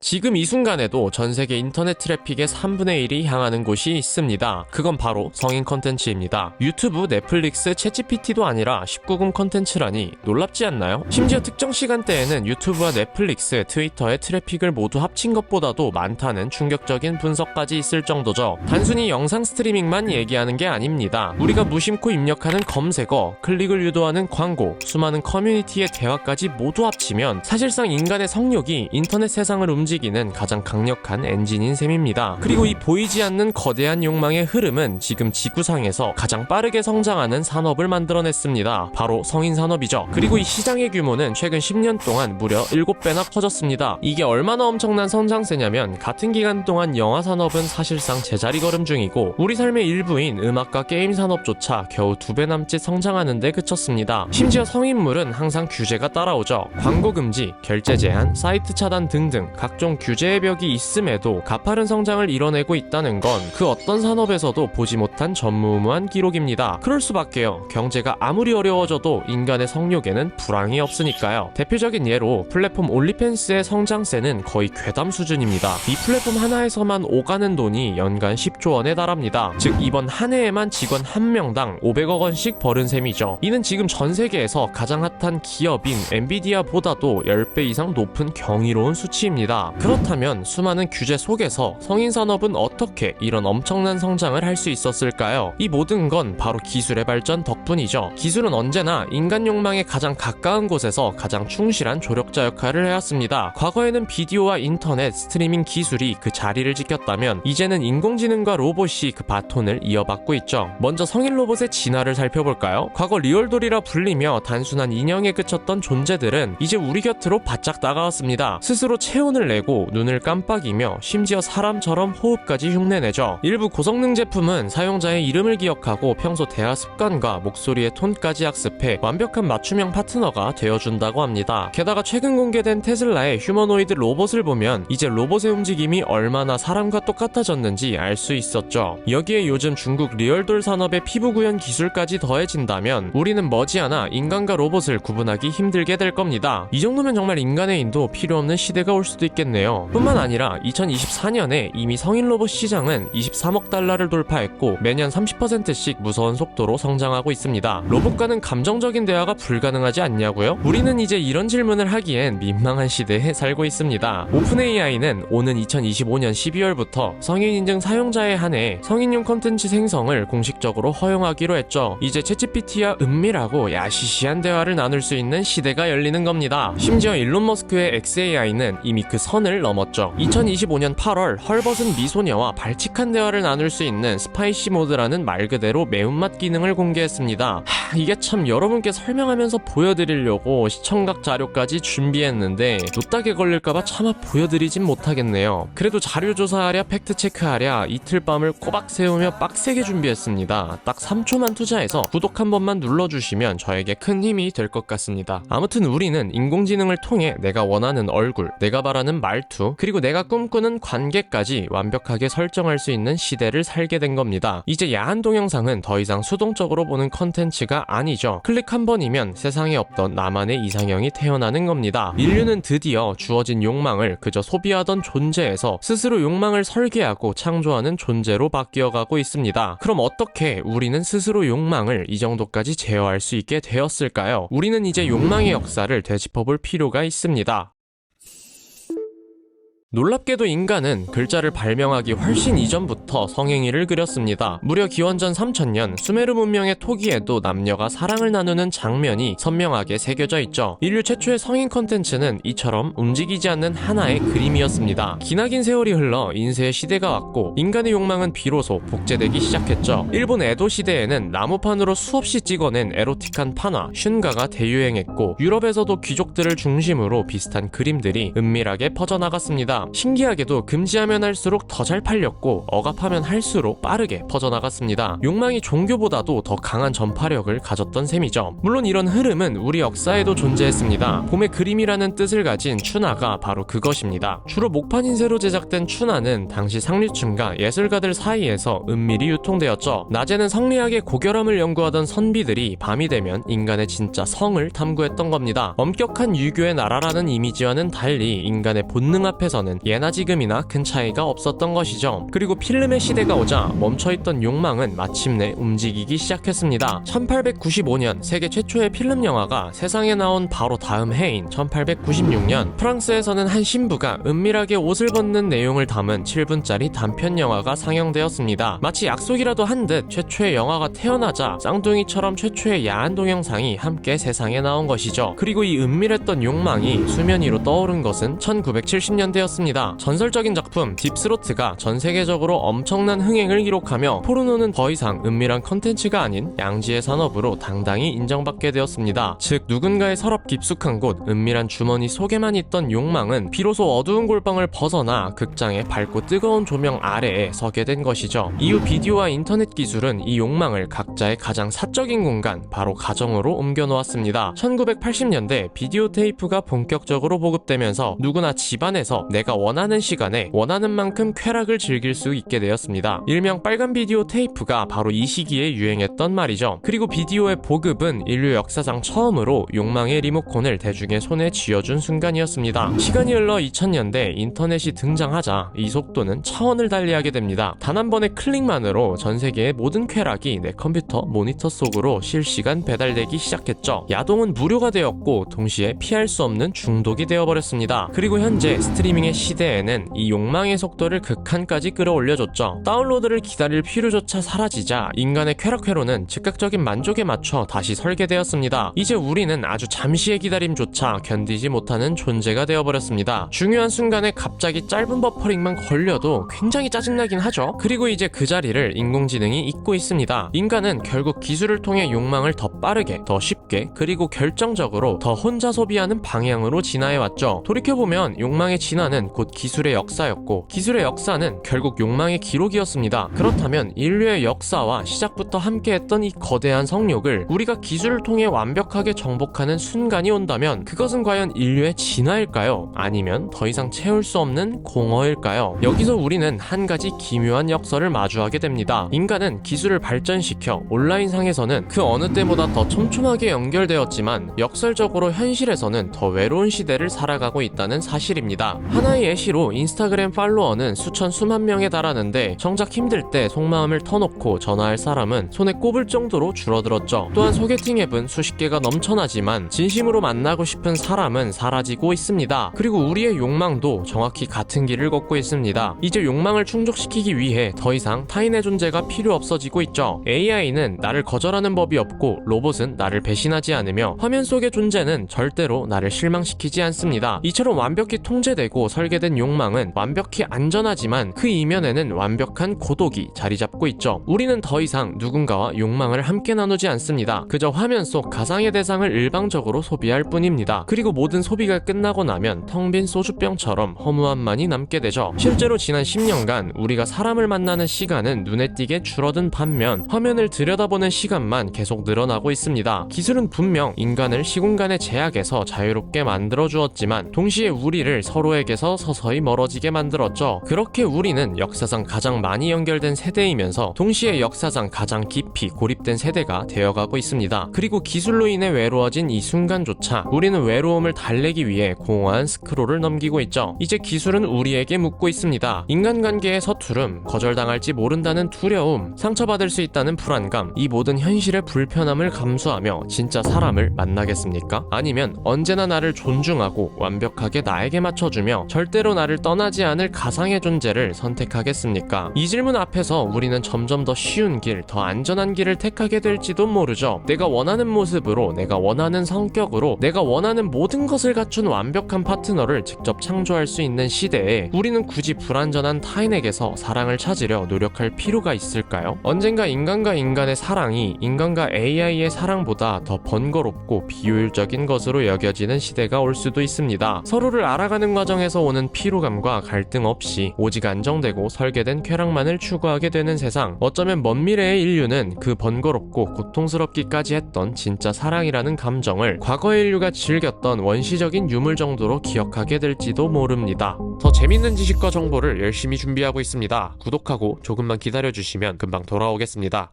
지금 이 순간에도 전세계 인터넷 트래픽의 3분의 1이 향하는 곳이 있습니다. 그건 바로 성인 컨텐츠입니다. 유튜브, 넷플릭스, 챗GPT도 아니라 19금 컨텐츠라니 놀랍지 않나요? 심지어 특정 시간대에는 유튜브와 넷플릭스, 트위터의 트래픽을 모두 합친 것보다도 많다는 충격적인 분석까지 있을 정도죠. 단순히 영상 스트리밍만 얘기하는 게 아닙니다. 우리가 무심코 입력하는 검색어, 클릭을 유도하는 광고, 수많은 커뮤니티의 대화까지 모두 합치면 사실상 인간의 성욕이 인터넷 세상을 움직이는 가장 강력한 엔진인 셈입니다. 그리고 이 보이지 않는 거대한 욕망의 흐름은 지금 지구상에서 가장 빠르게 성장하는 산업을 만들어냈습니다. 바로 성인 산업이죠. 그리고 이 시장의 규모는 최근 10년 동안 무려 7배나 커졌습니다. 이게 얼마나 엄청난 성장세냐면 같은 기간 동안 영화 산업은 사실상 제자리 걸음 중이고 우리 삶의 일부인 음악과 게임 산업조차 겨우 2배 남짓 성장하는 데 그쳤습니다. 심지어 성인물은 항상 규제가 따라오죠. 광고 금지, 결제 제한, 사이트 차단 등등 각종 규제의 벽이 있음에도 가파른 성장을 이뤄내고 있다는 건 그 어떤 산업에서도 보지 못한 전무후무한 기록입니다. 그럴 수밖에요. 경제가 아무리 어려워져도 인간의 성욕에는 불황이 없으니까요. 대표적인 예로 플랫폼 올리팬스의 성장세는 거의 괴담 수준입니다. 이 플랫폼 하나에서만 오가는 돈이 연간 10조 원에 달합니다. 즉 이번 한 해에만 직원 1명당 500억 원씩 벌은 셈이죠. 이는 지금 전 세계에서 가장 핫한 기업인 엔비디아보다도 10배 이상 높은 경이로운 수치입니다. 그렇다면 수많은 규제 속에서 성인 산업은 어떻게 이런 엄청난 성장을 할 수 있었을까요? 이 모든 건 바로 기술의 발전 덕분이죠. 기술은 언제나 인간 욕망에 가장 가까운 곳에서 가장 충실한 조력자 역할을 해왔습니다. 과거에는 비디오와 인터넷, 스트리밍 기술이 그 자리를 지켰다면 이제는 인공지능과 로봇이 그 바톤을 이어받고 있죠. 먼저 성인 로봇의 진화를 살펴볼까요? 과거 리얼돌이라 불리며 단순한 인형에 그쳤던 존재들은 이제 우리 곁으로 바짝 다가왔습니다. 스스로 체온을 내고 눈을 깜빡이며 심지어 사람처럼 호흡까지 흉내내죠. 일부 고성능 제품은 사용자의 이름을 기억하고 평소 대화 습관과 목소리의 톤까지 학습해 완벽한 맞춤형 파트너가 되어준다고 합니다. 게다가 최근 공개된 테슬라의 휴머노이드 로봇을 보면 이제 로봇의 움직임이 얼마나 사람과 똑같아졌는지 알 수 있었죠. 여기에 요즘 중국 리얼돌 산업의 피부 구현 기술까지 더해진다면 우리는 머지않아 인간과 로봇을 구분하기 힘들게 될 겁니다. 이 정도면 정말 인간의 인도 필요 없는 시대가 올 수도 있겠네요. 뿐만 아니라 2024년에 이미 성인 로봇 시장은 23억 달러를 돌파했고 매년 30%씩 무서운 속도로 성장하고 있습니다. 로봇과는 감정적인 대화가 불가능하지 않냐고요? 우리는 이제 이런 질문을 하기엔 민망한 시대에 살고 있습니다. 오픈 AI는 오는 2025년 12월부터 성인 인증 사용자에 한해 성인용 콘텐츠 생성을 공식적으로 허용하기로 했죠. 이제 챗GPT와 은밀하고 야시시한 대화를 나눌 수 있는 시대가 열리는 겁니다. 심지어 일론 머스크의 XAI는 이미 그 선을 넘었죠. 2025년 8월 헐벗은 미소녀와 발칙한 대화를 나눌 수 있는 스파이시 모드라는 말 그대로 매운맛 기능을 공개했습니다. 이게 참 여러분께 설명하면서 보여드리려고 시청각 자료까지 준비했는데 노딱에 걸릴까봐 차마 보여드리진 못하겠네요. 그래도 자료 조사하랴 팩트 체크하랴 이틀 밤을 꼬박 세우며 빡세게 준비했습니다. 딱 3초만 투자해서 구독 한 번만 눌러주시면 저에게 큰 힘이 될 것 같습니다. 아무튼 우리는 인공지능을 통해 내가 원하는 얼굴, 내가 바라는 말투, 그리고 내가 꿈꾸는 관계까지 완벽하게 설정할 수 있는 시대를 살게 된 겁니다. 이제 야한 동영상은 더 이상 수동적으로 보는 컨텐츠가 아니죠. 클릭 한 번이면 세상에 없던 나만의 이상형이 태어나는 겁니다. 인류는 드디어 주어진 욕망을 그저 소비하던 존재에서 스스로 욕망을 설계하고 창조하는 존재로 바뀌어가고 있습니다. 그럼 어떻게 우리는 스스로 욕망을 이 정도까지 제어할 수 있게 되었을까요? 우리는 이제 욕망의 역사를 되짚어볼 필요가 있습니다. 놀랍게도 인간은 글자를 발명하기 훨씬 이전부터 성행위를 그렸습니다. 무려 기원전 3000년 수메르 문명의 토기에도 남녀가 사랑을 나누는 장면이 선명하게 새겨져 있죠. 인류 최초의 성인 컨텐츠는 이처럼 움직이지 않는 하나의 그림이었습니다. 기나긴 세월이 흘러 인쇄의 시대가 왔고 인간의 욕망은 비로소 복제되기 시작했죠. 일본 에도 시대에는 나무판으로 수없이 찍어낸 에로틱한 판화, 슌가가 대유행했고 유럽에서도 귀족들을 중심으로 비슷한 그림들이 은밀하게 퍼져나갔습니다. 신기하게도 금지하면 할수록 더 잘 팔렸고 억압하면 할수록 빠르게 퍼져나갔습니다. 욕망이 종교보다도 더 강한 전파력을 가졌던 셈이죠. 물론 이런 흐름은 우리 역사에도 존재했습니다. 봄의 그림이라는 뜻을 가진 추나가 바로 그것입니다. 주로 목판 인쇄로 제작된 추나는 당시 상류층과 예술가들 사이에서 은밀히 유통되었죠. 낮에는 성리학의 고결함을 연구하던 선비들이 밤이 되면 인간의 진짜 성을 탐구했던 겁니다. 엄격한 유교의 나라라는 이미지와는 달리 인간의 본능 앞에서는 시대에는 예나 지금이나 큰 차이가 없었던 것이죠. 그리고 필름의 시대가 오자 멈춰있던 욕망은 마침내 움직이기 시작했습니다. 1895년 세계 최초의 필름 영화가 세상에 나온 바로 다음 해인 1896년 프랑스에서는 한 신부가 은밀하게 옷을 벗는 내용을 담은 7분짜리 단편 영화가 상영되었습니다. 마치 약속이라도 한 듯 최초의 영화가 태어나자 쌍둥이처럼 최초의 야한 동영상이 함께 세상에 나온 것이죠. 그리고 이 은밀했던 욕망이 수면 위로 떠오른 것은 1970년대였습니다. 전설적인 작품 딥스로트가 전 세계적으로 엄청난 흥행을 기록하며 포르노는 더 이상 은밀한 컨텐츠가 아닌 양지의 산업으로 당당히 인정받게 되었습니다. 즉 누군가의 서랍 깊숙한 곳 은밀한 주머니 속에만 있던 욕망은 비로소 어두운 골방을 벗어나 극장의 밝고 뜨거운 조명 아래에 서게 된 것이죠. 이후 비디오와 인터넷 기술은 이 욕망을 각자의 가장 사적인 공간, 바로 가정으로 옮겨놓았습니다. 1980년대 비디오 테이프가 본격적으로 보급되면서 누구나 집안에서 내가 원하는 시간에 원하는 만큼 쾌락을 즐길 수 있게 되었습니다. 일명 빨간 비디오 테이프가 바로 이 시기에 유행했던 말이죠. 그리고 비디오의 보급은 인류 역사상 처음으로 욕망의 리모컨을 대중의 손에 쥐어준 순간이었습니다. 시간이 흘러 2000년대 인터넷이 등장하자 이 속도는 차원을 달리하게 됩니다. 단 한 번의 클릭만으로 전 세계의 모든 쾌락이 내 컴퓨터 모니터 속으로 실시간 배달되기 시작했죠. 야동은 무료가 되었고 동시에 피할 수 없는 중독이 되어버렸습니다. 그리고 현재 스트리밍의 시대에는 이 욕망의 속도를 극한까지 끌어올려줬죠. 다운로드를 기다릴 필요조차 사라지자 인간의 쾌락 회로는 즉각적인 만족에 맞춰 다시 설계되었습니다. 이제 우리는 아주 잠시의 기다림조차 견디지 못하는 존재가 되어버렸습니다. 중요한 순간에 갑자기 짧은 버퍼링만 걸려도 굉장히 짜증나긴 하죠. 그리고 이제 그 자리를 인공지능이 잇고 있습니다. 인간은 결국 기술을 통해 욕망을 더 빠르게, 더 쉽게, 그리고 결정적으로 더 혼자 소비하는 방향으로 진화해왔죠. 돌이켜보면 욕망의 진화는 곧 기술의 역사였고 기술의 역사는 결국 욕망의 기록이었습니다. 그렇다면 인류의 역사와 시작부터 함께했던 이 거대한 성욕을 우리가 기술을 통해 완벽하게 정복하는 순간이 온다면 그것은 과연 인류의 진화일까요? 아니면 더 이상 채울 수 없는 공허일까요? 여기서 우리는 한 가지 기묘한 역설을 마주하게 됩니다. 인간은 기술을 발전시켜 온라인상에서는 그 어느 때보다 더 촘촘하게 연결되었지만 역설적으로 현실에서는 더 외로운 시대를 살아가고 있다는 사실입니다. 하나의 예시로 인스타그램 팔로워는 수천 수만 명에 달하는데 정작 힘들 때 속마음을 터놓고 전화할 사람은 손에 꼽을 정도로 줄어들었죠. 또한 소개팅 앱은 수십 개가 넘쳐나지만 진심으로 만나고 싶은 사람은 사라지고 있습니다. 그리고 우리의 욕망도 정확히 같은 길을 걷고 있습니다. 이제 욕망을 충족시키기 위해 더 이상 타인의 존재가 필요 없어지고 있죠. AI는 나를 거절하는 법이 없고 로봇은 나를 배신하지 않으며 화면 속의 존재는 절대로 나를 실망시키지 않습니다. 이처럼 완벽히 통제되고 설계된 욕망은 완벽히 안전하지만 그 이면에는 완벽한 고독이 자리 잡고 있죠. 우리는 더 이상 누군가와 욕망을 함께 나누지 않습니다. 그저 화면 속 가상의 대상을 일방적으로 소비할 뿐입니다. 그리고 모든 소비가 끝나고 나면 텅 빈 소주병처럼 허무함만이 남게 되죠. 실제로 지난 10년간 우리가 사람을 만나는 시간은 눈에 띄게 줄어든 반면 화면을 들여다보는 시간만 계속 늘어나고 있습니다. 기술은 분명 인간을 시공간의 제약에서 자유롭게 만들어 주었지만 동시에 우리를 서로에게서 서서히 멀어지게 만들었죠. 그렇게 우리는 역사상 가장 많이 연결된 세대이면서 동시에 역사상 가장 깊이 고립된 세대가 되어가고 있습니다. 그리고 기술로 인해 외로워진 이 순간조차 우리는 외로움을 달래기 위해 공허한 스크롤을 넘기고 있죠. 이제 기술은 우리에게 묻고 있습니다. 인간관계의 서투름, 거절당할지 모른다는 두려움, 상처받을 수 있다는 불안감, 이 모든 현실의 불편함을 감수하며 진짜 사람을 만나겠습니까? 아니면 언제나 나를 존중하고 완벽하게 나에게 맞춰주며 절대로 나를 떠나지 않을 가상의 존재를 선택하겠습니까? 이 질문 앞에서 우리는 점점 더 쉬운 길, 더 안전한 길을 택하게 될지도 모르죠. 내가 원하는 모습으로, 내가 원하는 성격으로, 내가 원하는 모든 것을 갖춘 완벽한 파트너를 직접 창조할 수 있는 시대에 우리는 굳이 불완전한 타인에게서 사랑을 찾으려 노력할 필요가 있을까요? 언젠가 인간과 인간의 사랑이 인간과 AI의 사랑보다 더 번거롭고 비효율적인 것으로 여겨지는 시대가 올 수도 있습니다. 서로를 알아가는 과정에서 오는 피로감과 갈등 없이 오직 안정되고 설계된 쾌락만을 추구하게 되는 세상. 어쩌면 먼 미래의 인류는 그 번거롭고 고통스럽기까지 했던 진짜 사랑이라는 감정을 과거의 인류가 즐겼던 원시적인 유물 정도로 기억하게 될지도 모릅니다. 더 재밌는 지식과 정보를 열심히 준비하고 있습니다. 구독하고 조금만 기다려주시면 금방 돌아오겠습니다.